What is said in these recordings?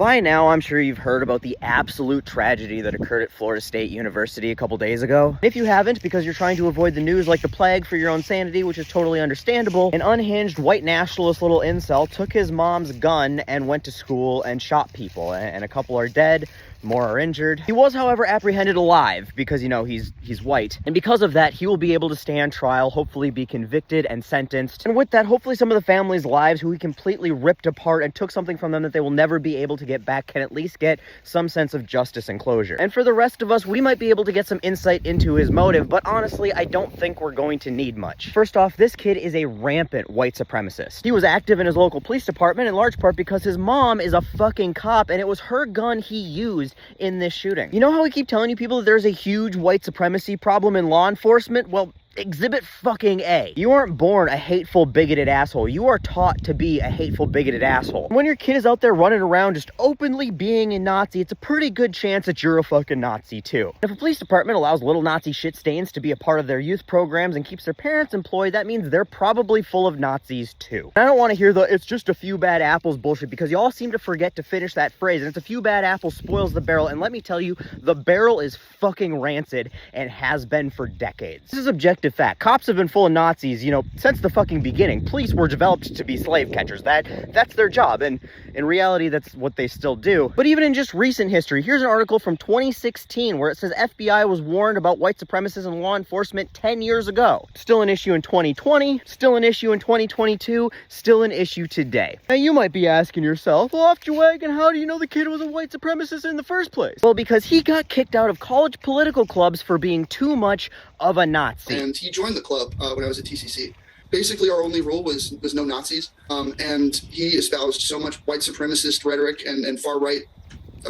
By now, I'm sure you've heard about the absolute tragedy that occurred at Florida State University a couple days ago. If you haven't, because you're trying to avoid the news like the plague for your own sanity, which is totally understandable, an unhinged white nationalist little incel took his mom's gun and went to school and shot people, and a couple are dead. More are injured. He was, however, apprehended alive because, you know, he's white. And because of that, he will be able to stand trial, hopefully be convicted and sentenced. And with that, hopefully some of the family's lives who he completely ripped apart and took something from them that they will never be able to get back can at least get some sense of justice and closure. And for the rest of us, we might be able to get some insight into his motive, but honestly, I don't think we're going to need much. First off, this kid is a rampant white supremacist. He was active in his local police department in large part because his mom is a fucking cop and it was her gun he used in this shooting. You know how we keep telling you people that there's a huge white supremacy problem in law enforcement? Well, exhibit fucking A. You aren't born a hateful, bigoted asshole. You are taught to be a hateful, bigoted asshole. When your kid is out there running around just openly being a Nazi, it's a pretty good chance that you're a fucking Nazi too. If a police department allows little Nazi shit stains to be a part of their youth programs and keeps their parents employed, that means they're probably full of Nazis too. And I don't want to hear the "it's just a few bad apples" bullshit, because y'all seem to forget to finish that phrase, and it's a few bad apples spoils the barrel, and let me tell you, the barrel is fucking rancid and has been for decades. This is objective fact. Cops have been full of Nazis, you know, since the fucking beginning. Police were developed to be slave catchers. That's their job, and in reality, that's what they still do. But even in just recent history, here's an article from 2016 where it says FBI was warned about white supremacists in law enforcement 10 years ago. Still an issue in 2020, still an issue in 2022, still an issue today. Now you might be asking yourself, well, off your wagon, how do you know the kid was a white supremacist in the first place? Well, because he got kicked out of college political clubs for being too much of a Nazi. And he joined the club when I was at TCC. Basically, our only rule was no Nazis, and he espoused so much white supremacist rhetoric and far-right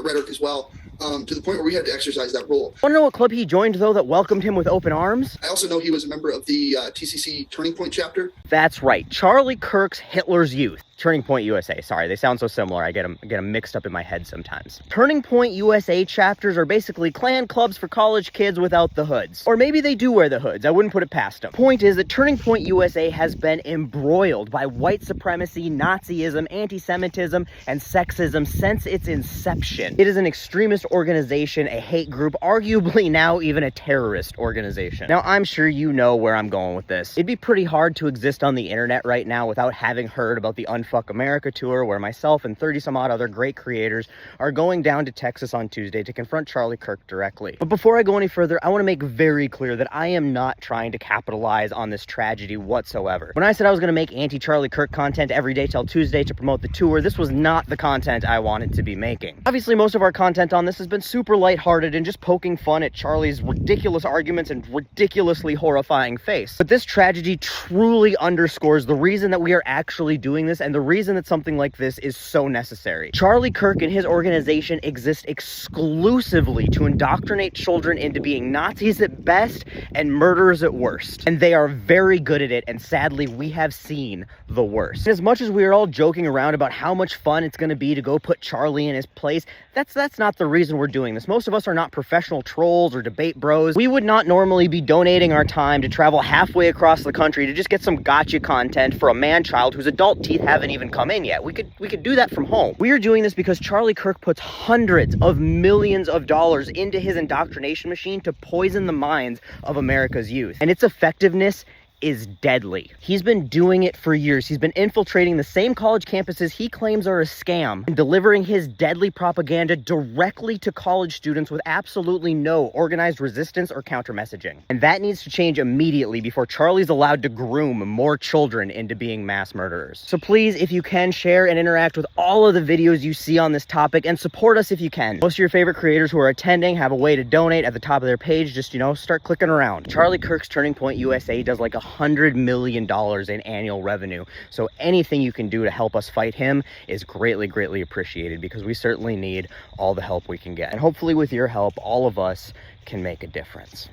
rhetoric as well, to the point where we had to exercise that rule. Want to know what club he joined, though, that welcomed him with open arms? I also know he was a member of the TCC Turning Point chapter. That's right, Charlie Kirk's Hitler's Youth. Turning Point USA, sorry, they sound so similar, I get them mixed up in my head sometimes. Turning Point USA chapters are basically Klan clubs for college kids without the hoods. Or maybe they do wear the hoods, I wouldn't put it past them. Point is that Turning Point USA has been embroiled by white supremacy, Nazism, anti-Semitism, and sexism since its inception. It is an extremist organization, a hate group, arguably now even a terrorist organization. Now, I'm sure you know where I'm going with this. It'd be pretty hard to exist on the internet right now without having heard about the Fuck America tour, where myself and 30 some odd other great creators are going down to Texas on Tuesday to confront Charlie Kirk directly. But before I go any further, I want to make very clear that I am not trying to capitalize on this tragedy whatsoever. When I said I was going to make anti-Charlie Kirk content every day till Tuesday to promote the tour, this was not the content I wanted to be making. Obviously, most of our content on this has been super lighthearted and just poking fun at Charlie's ridiculous arguments and ridiculously horrifying face. But this tragedy truly underscores the reason that we are actually doing this and the reason that something like this is so necessary. Charlie Kirk and his organization exist exclusively to indoctrinate children into being Nazis at best and murderers at worst. And they are very good at it, and sadly, we have seen the worst. As much as we are all joking around about how much fun it's going to be to go put Charlie in his place, that's not the reason we're doing this. Most of us are not professional trolls or debate bros. We would not normally be donating our time to travel halfway across the country to just get some gotcha content for a man-child whose adult teeth haven't even come in yet. We could do that from home. We are doing this because Charlie Kirk puts hundreds of millions of dollars into his indoctrination machine to poison the minds of America's youth. And its effectiveness is deadly. He's been doing it for years. He's been infiltrating the same college campuses he claims are a scam and delivering his deadly propaganda directly to college students with absolutely no organized resistance or counter messaging. And that needs to change immediately before Charlie's allowed to groom more children into being mass murderers. So please, if you can, share and interact with all of the videos you see on this topic and support us if you can. Most of your favorite creators who are attending have a way to donate at the top of their page. Just, start clicking around. Charlie Kirk's Turning Point USA does like $100 million in annual revenue. So anything you can do to help us fight him is greatly, greatly appreciated, because we certainly need all the help we can get. And hopefully with your help, all of us can make a difference.